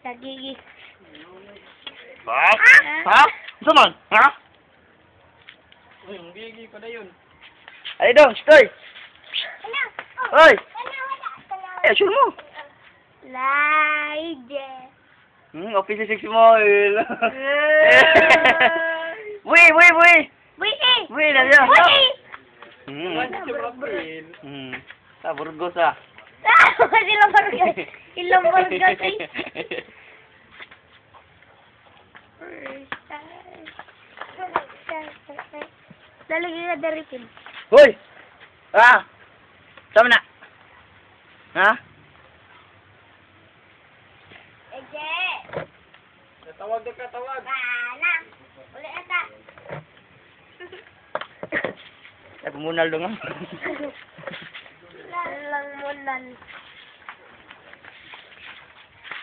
Nagigis. Ha? Ha? Saan man? Ha? Gigi ko na yun. Ay dong, stoy. Ano? Hoy. Wala. Eh, sure mo. Laide. Office 6 Mall. Wui, wui, wui. Wait, Wui, na siya. wait. One to profile. Sa Burgos ah. Ilang burgos. Ilang burgos eh. Lalagay ka daritin. Hoy! Ah! Sama na? Ha? Eje. Natawag na katawag. Bala. Uli ata. Ay, pumunal dong ah. Lalang munan.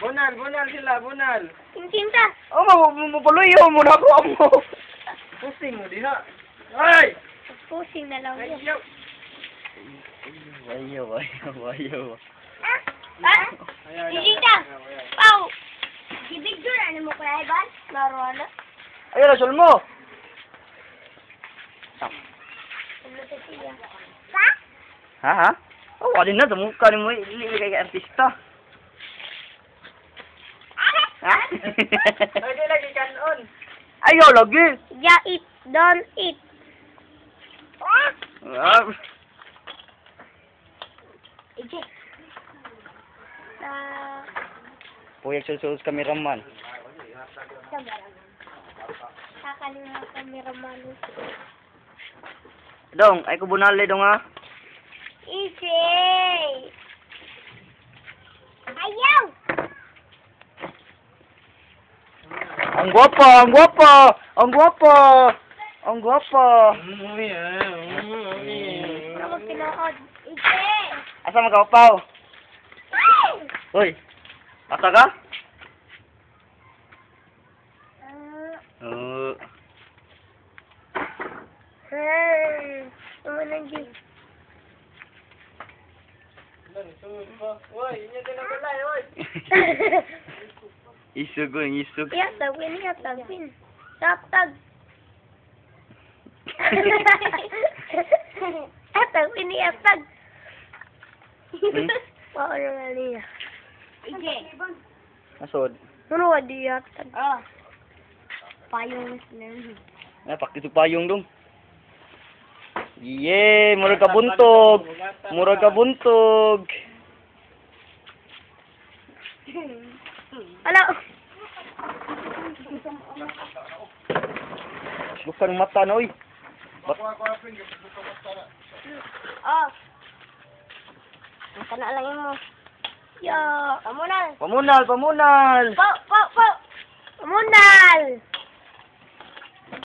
Bunal sila, bunal. Kinta. Oh, mapaluyo mo na ako mo. Pusing mo diha. Ay! Pusing na lang yun. Ayaw. Ayaw. Ah? Kinta. Pau. Ibigdo na mo kaya iban? Laro na. Ayaw na, sul mo. Ano sa siya? Pa? Ha? Oh, wala na. Tumukha ni mo. Ili kay artista. Ha? Lagi kanon. Ayaw lagi. Ja, eat. Don't eat. Ah. Ije. Puyag sus kameraman. Kakaling mga kameraman. Dong, ay ko bunali dong ha. Ije. Ayaw. Ang guwapo, ang guwapo, ang guwapo, ang guwapo. Ako pinood. Ije. Asa magawapaw? Hoy, asa ka? Oh. Umanang Woy, inyo din ang balay, woy. Isug, isug. Yatagwin. Taptag. Yatagwin, yatag. Oo naman niya. Ije. Asod. Ano ka di yatag? Payong sila. Pakisog payong dong. Yee, murag ka buntog. Murag ka buntog. Ano? Buka ng mata na, oy. Ito na lang mo. Yo, pamunal. Pamunal. Po. Pamunal.